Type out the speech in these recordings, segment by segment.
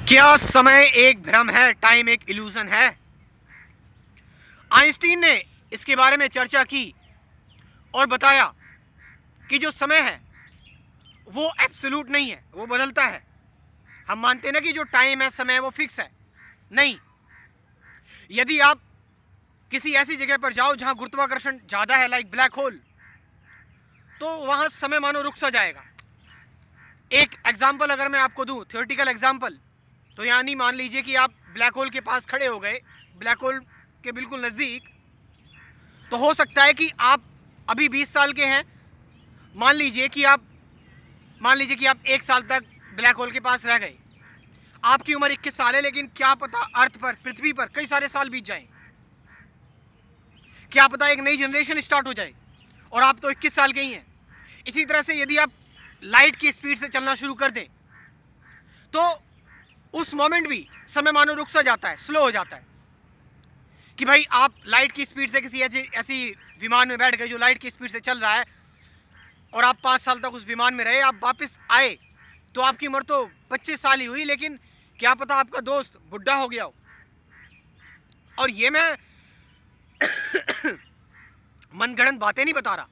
क्या समय एक भ्रम है, टाइम एक इल्यूजन है? आइंस्टीन ने इसके बारे में चर्चा की और बताया कि जो समय है वो एब्सोल्यूट नहीं है, वो बदलता है। हम मानते हैं ना कि जो टाइम है, समय है, वो फिक्स है। नहीं, यदि आप किसी ऐसी जगह पर जाओ जहां गुरुत्वाकर्षण ज़्यादा है, लाइक ब्लैक होल, तो वहां समय मानो रुक सा जाएगा। एक एग्जाम्पल अगर मैं आपको दूं, थियोरेटिकल एग्जाम्पल, तो यानी मान लीजिए कि आप ब्लैक होल के पास खड़े हो गए, ब्लैक होल के बिल्कुल नज़दीक, तो हो सकता है कि आप अभी 20 साल के हैं। मान लीजिए कि आप 1 साल तक ब्लैक होल के पास रह गए। आपकी उम्र 21 साल है, लेकिन क्या पता अर्थ पर, पृथ्वी पर कई सारे साल बीत जाएं। क्या पता एक नई जनरेशन स्टार्ट हो जाए और आप तो 21 साल के ही हैं। इसी तरह से यदि आप लाइट की स्पीड से चलना शुरू कर दें तो उस मोमेंट भी समय मानो रुक सा जाता है, स्लो हो जाता है। कि भाई आप लाइट की स्पीड से किसी ऐसी विमान में बैठ गए जो लाइट की स्पीड से चल रहा है और आप 5 साल तक उस विमान में रहे, आप वापस आए तो आपकी उम्र तो 25 साल ही हुई, लेकिन क्या पता आपका दोस्त बुढ़ा हो गया हो। और ये मैं मनगढ़ंत बातें नहीं बता रहा,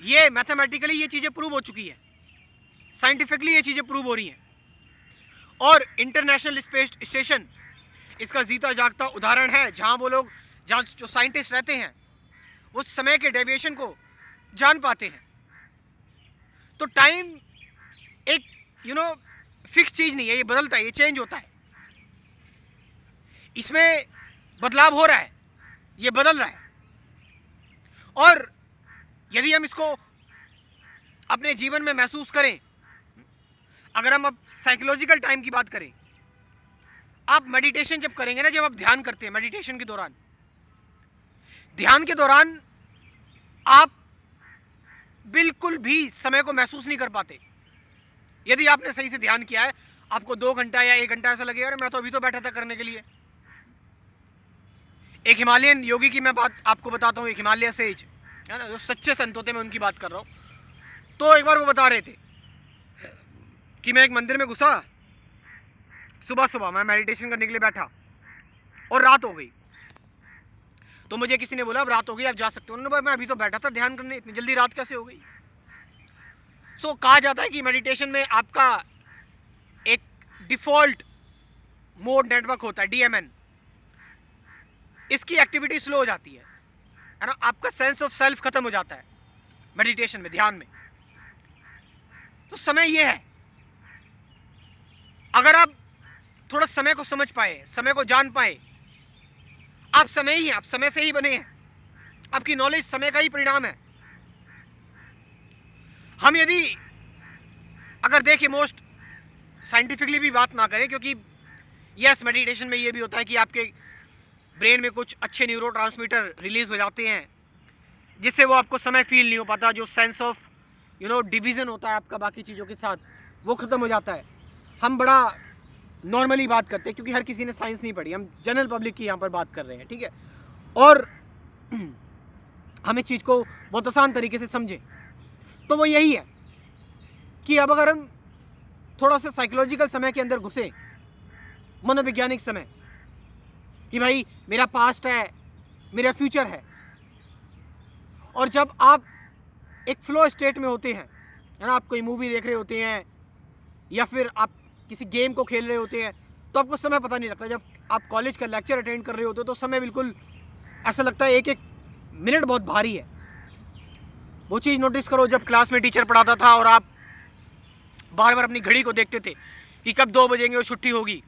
ये मैथमेटिकली ये चीज़ें प्रूव हो चुकी है, साइंटिफिकली ये चीज़ें प्रूव हो रही हैं। और इंटरनेशनल स्पेस स्टेशन इसका जीता जागता उदाहरण है, जहाँ वो लोग, जहाँ जो साइंटिस्ट रहते हैं वो समय के डेविएशन को जान पाते हैं। तो टाइम एक फिक्स चीज़ नहीं है, ये बदलता है, ये चेंज होता है, इसमें बदलाव हो रहा है, ये बदल रहा है। और यदि हम इसको अपने जीवन में महसूस करें, अगर हम अब साइकोलॉजिकल टाइम की बात करें, आप मेडिटेशन जब करेंगे ना, जब आप ध्यान करते हैं, मेडिटेशन के दौरान, ध्यान के दौरान आप बिल्कुल भी समय को महसूस नहीं कर पाते। यदि आपने सही से ध्यान किया है, आपको 2 घंटा या 1 घंटा ऐसा लगेगा, अरे मैं तो अभी तो बैठा था करने के लिए। एक हिमालयन योगी की मैं बात आपको बताता हूँ, एक हिमालय सेज है ना, जो सच्चे संत होते हैं, मैं उनकी बात कर रहा हूँ। तो एक बार वो बता रहे थे कि मैं एक मंदिर में घुसा, सुबह सुबह मैं मेडिटेशन करने के लिए बैठा और रात हो गई। तो मुझे किसी ने बोला अब रात हो गई, आप जा सकते हो। उन्होंने बोला मैं अभी तो बैठा था ध्यान करने, इतनी जल्दी रात कैसे हो गई? सो कहा जाता है कि मेडिटेशन में आपका एक डिफ़ॉल्ट मोड नेटवर्क होता है, DMN, इसकी एक्टिविटी स्लो हो जाती है ना, आपका सेंस ऑफ सेल्फ खत्म हो जाता है मेडिटेशन में, ध्यान में। तो समय ये है, अगर आप थोड़ा समय को समझ पाए, समय को जान पाए, आप समय ही हैं, आप समय से ही बने हैं, आपकी नॉलेज समय का ही परिणाम है। हम यदि अगर देखें, मोस्ट साइंटिफिकली भी बात ना करें, क्योंकि यस, मेडिटेशन में ये भी होता है कि आपके ब्रेन में कुछ अच्छे न्यूरोट्रांसमीटर रिलीज हो जाते हैं जिससे वो आपको समय फील नहीं हो पाता, जो सेंस ऑफ डिवीज़न होता है आपका बाकी चीज़ों के साथ, वो ख़त्म हो जाता है। हम बड़ा नॉर्मली बात करते हैं क्योंकि हर किसी ने साइंस नहीं पढ़ी, हम जनरल पब्लिक की यहाँ पर बात कर रहे हैं, ठीक है। और हम इस चीज़ को बहुत आसान तरीके से समझें तो वो यही है कि अब अगर हम थोड़ा सा साइकोलॉजिकल समय के अंदर घुसे, मनोवैज्ञानिक समय, कि भाई मेरा पास्ट है, मेरा फ्यूचर है, और जब आप एक फ्लो स्टेट में होते हैं, है ना, आप कोई मूवी देख रहे होते हैं या फिर आप किसी गेम को खेल रहे होते हैं, तो आपको समय पता नहीं लगता। जब आप कॉलेज का लेक्चर अटेंड कर रहे होते हो तो समय बिल्कुल ऐसा लगता है एक एक मिनट बहुत भारी है। वो चीज़ नोटिस करो, जब क्लास में टीचर पढ़ाता था और आप बार बार अपनी घड़ी को देखते थे कि कब 2 बजेंगे और छुट्टी होगी,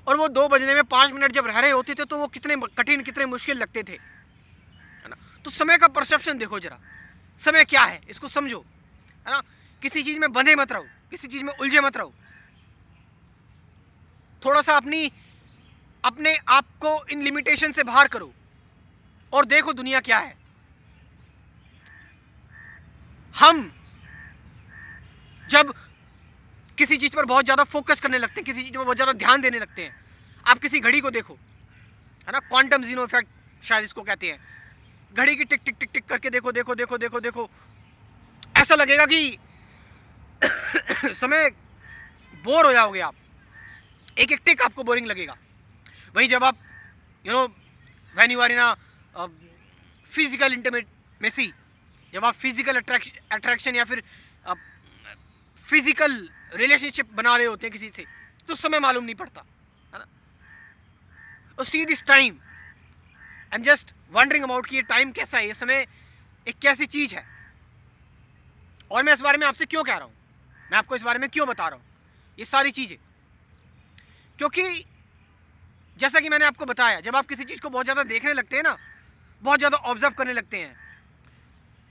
और वो 2 बजने में 5 मिनट जब रह रहे होते थे तो वो कितने कठिन, कितने मुश्किल लगते थे, है ना। तो समय का परसेप्शन देखो जरा, समय क्या है इसको समझो, है ना। किसी चीज़ में बंधे मत रहो, किसी चीज़ में उलझे मत रहो, थोड़ा सा अपने आप को इन लिमिटेशन से बाहर करो और देखो दुनिया क्या है। हम जब किसी चीज़ पर बहुत ज़्यादा फोकस करने लगते हैं, किसी चीज़ पर बहुत ज़्यादा ध्यान देने लगते हैं, आप किसी घड़ी को देखो, है ना, क्वांटम जीरो इफेक्ट शायद इसको कहते हैं, घड़ी की टिक टिक टिक टिक करके देखो देखो देखो देखो देखो, ऐसा लगेगा कि समय बोर हो जाओगे आप, एक एक टिक आपको बोरिंग लगेगा। वहीं जब आप when you are in a physical intimacy, जब आप फिजिकल अट्रैक्शन या फिर फिजिकल रिलेशनशिप बना रहे होते हैं किसी से, तो समय मालूम नहीं पड़ता, है ना। और see this time, I am just wondering about कि ये टाइम कैसा है, ये समय एक कैसी चीज है, और मैं इस बारे में आपसे क्यों कह रहा हूँ, मैं आपको इस बारे में क्यों बता रहा हूँ ये सारी चीजें। क्योंकि जैसा कि मैंने आपको बताया, जब आप किसी चीज को बहुत ज्यादा देखने लगते हैं ना, बहुत ज्यादा ऑब्जर्व करने लगते हैं,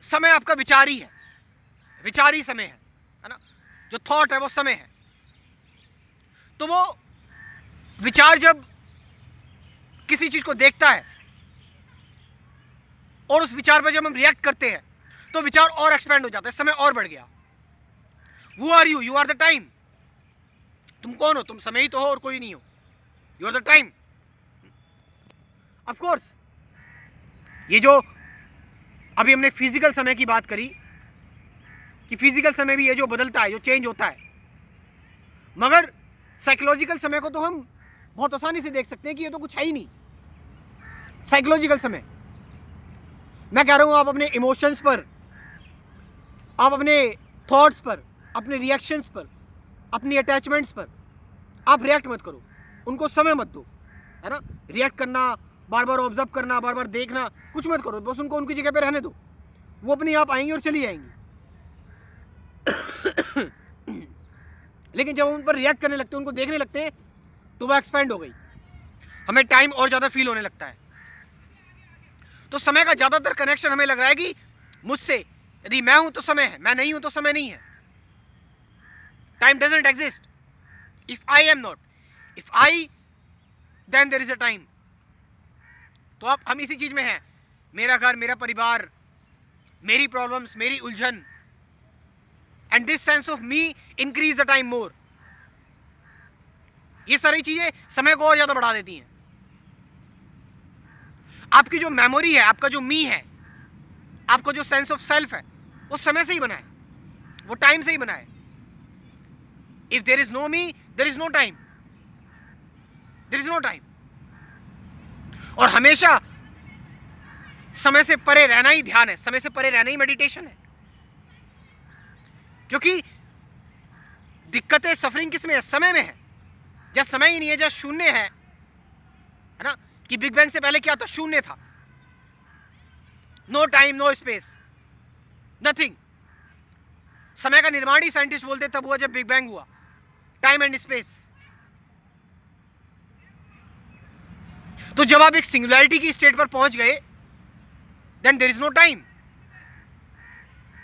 समय आपका विचार ही है, विचार ही समय है ना। जो थॉट है वो समय है। तो वो विचार जब किसी चीज को देखता है और उस विचार पर जब हम रिएक्ट करते हैं, तो विचार और एक्सपेंड हो जाता है, समय और बढ़ गया। Who are you? You are the time. तुम कौन हो? तुम समय ही तो हो और कोई नहीं हो। You are the time. Of course, ये जो अभी हमने फिजिकल समय की बात करी कि फिजिकल समय भी ये जो बदलता है, जो चेंज होता है, मगर साइकोलॉजिकल समय को तो हम बहुत आसानी से देख सकते हैं कि ये तो कुछ है ही नहीं। साइकोलॉजिकल समय, मैं कह रहा हूं आप अपने इमोशंस पर, आप अपने थॉट्स पर, अपने रिएक्शंस पर, अपनी अटैचमेंट्स पर आप रिएक्ट मत करो, उनको समय मत दो, है ना। रिएक्ट करना, बार बार ऑब्जर्व करना, बार बार देखना, कुछ मत करो, बस उनको उनकी जगह पे रहने दो, वो अपने आप आएंगे और चली जाएंगी। लेकिन जब हम उन पर रिएक्ट करने लगते हैं, उनको देखने लगते हैं, तो वो एक्सपेंड हो गई, हमें टाइम और ज़्यादा फील होने लगता है। तो समय का ज़्यादातर कनेक्शन हमें लग रहा है कि मुझसे, यदि मैं हूं तो समय है, मैं नहीं हूं तो समय नहीं है। Time doesn't exist if I am not, if I then there is a time. तो अब हम इसी चीज में हैं, मेरा घर, मेरा परिवार, मेरी प्रॉब्लम्स, मेरी उलझन, and this sense of me increase the time more. ये सारी चीजें समय को और ज्यादा बढ़ा देती हैं। आपकी जो मेमोरी है, आपका जो मी है, आपका जो सेंस ऑफ सेल्फ है, वो समय से ही बना है, वो टाइम से ही बना है। If there is no me, there is no time, there is no time. और हमेशा समय से परे रहना ही ध्यान है, समय से परे रहना ही मेडिटेशन है। क्योंकि दिक्कतें, सफरिंग किस में है? समय में है। जब समय ही नहीं है, जब शून्य है ना, कि बिग बैंग से पहले क्या था? शून्य था, no time, no space, nothing. समय का निर्माण ही साइंटिस्ट बोलते तब हुआ जब बिग बैंग हुआ, टाइम एंड स्पेस। तो जब आप एक सिंगुलैरिटी की स्टेट पर पहुंच गए, then there is no time,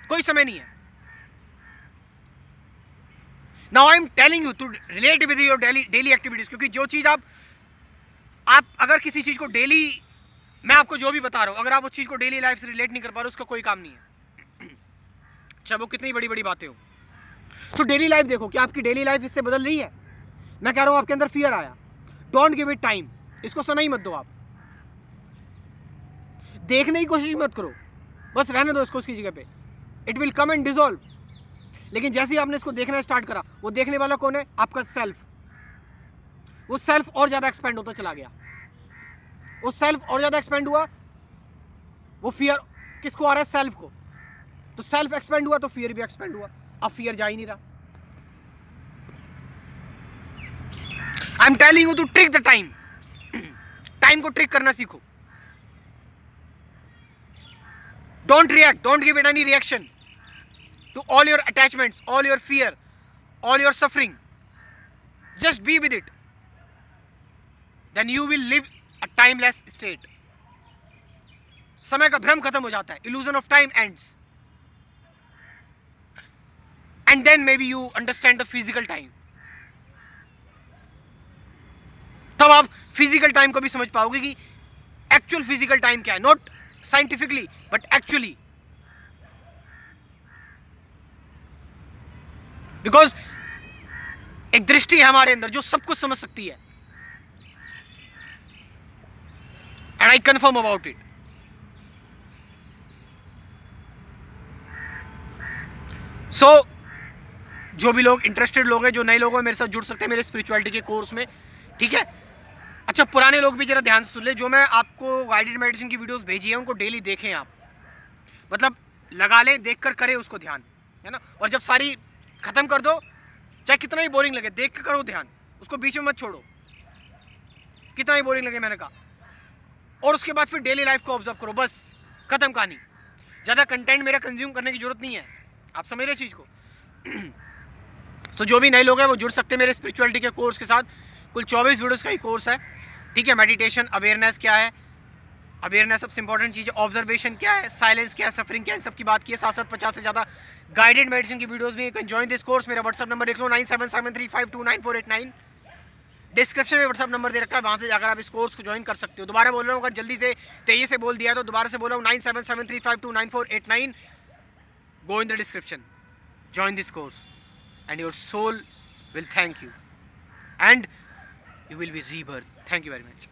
कोई समय नहीं है। Now I am telling you to relate with your daily activities, क्योंकि जो चीज आप अगर किसी चीज को डेली, मैं आपको जो भी बता रहा हूं, अगर आप उस चीज को डेली लाइफ से रिलेट नहीं कर पा रहे, उसका कोई काम नहीं है, चाहे वो कितनी बड़ी बड़ी बातें हो। सो डेली लाइफ देखो, क्या आपकी डेली लाइफ इससे बदल रही है? मैं कह रहा हूं आपके अंदर फियर आया, डोंट गिव इट टाइम, इसको समय ही मत दो। आप देखने की कोशिश मत करो, बस रहने दो इसको उसकी जगह पे, it will come and dissolve. लेकिन जैसे ही आपने इसको देखना स्टार्ट करा, वो देखने वाला कौन है? आपका सेल्फ। वो सेल्फ और ज्यादा एक्सपेंड होता चला गया, वो सेल्फ और ज्यादा एक्सपेंड हुआ, वो फियर किसको आ रहा है? सेल्फ को। तो सेल्फ एक्सपेंड हुआ तो फियर भी एक्सपेंड हुआ, अब फियर जा ही नहीं रहा। I am telling you to trick the time, time को ट्रिक करना सीखो। Don't react, don't give it any reaction to all your attachments, all your fear, all your suffering. Just be with it. Then you will live a timeless state. समय का भ्रम खत्म हो जाता है, illusion of time ends. And then maybe you understand the physical time. तब आप physical time को भी समझ पाओगे कि एक्चुअल फिजिकल टाइम क्या है, not scientifically but actually. Because एक दृष्टि है हमारे अंदर जो सब कुछ समझ सकती है, and I confirm about it. So जो भी लोग इंटरेस्टेड लोग हैं, जो नए लोग हैं, मेरे साथ जुड़ सकते हैं मेरे स्पिरिचुअलिटी के कोर्स में, ठीक है। अच्छा, पुराने लोग भी जरा ध्यान से सुन ले, जो मैं आपको गाइडेड मेडिटेशन की वीडियोस भेजी है उनको डेली देखें आप, मतलब लगा लें, देख कर करें उसको ध्यान, है ना। और जब सारी ख़त्म कर दो, चाहे कितना ही बोरिंग लगे, देख कर करो ध्यान, उसको बीच में मत छोड़ो, कितना ही बोरिंग लगे, मैंने कहा। और उसके बाद फिर डेली लाइफ को ऑब्जर्व करो, बस ख़त्म कहानी। ज़्यादा कंटेंट मेरा कंज्यूम करने की ज़रूरत नहीं है, आप समझ रहे चीज़ को। तो जो भी नए लोग हैं वो जुड़ सकते हैं मेरे स्पिरिचुअलिटी के कोर्स के साथ। कुल 24 वीडियोस का ही कोर्स है, ठीक है। मेडिटेशन, अवेयरनेस क्या है, अवेयरनेस सबसे इंपॉर्टेंट चीज़ है, ऑब्जर्वेशन क्या है, साइलेंस क्या है, सफरिंग क्या है, सबकी बात की है। साथ साथ 50 से ज़्यादा गाइडेड मेडिटेशन की वीडियोस भी। You can join this course. मेरा व्हाट्सअप नंबर देख लो 9773529489। डिस्क्रिप्शन में व्हाट्सअप नंबर दे रखा है, वहाँ से जाकर आप इस कोर्स को ज्वाइन कर सकते हो। दोबारा बोल रहा हूँ, अगर जल्दी से तेजी से बोल दिया तो दोबारा से बोल रहा हूँ 9773529489। Go in the description, join this course and your soul will thank you and you will be rebirth. Thank you very much.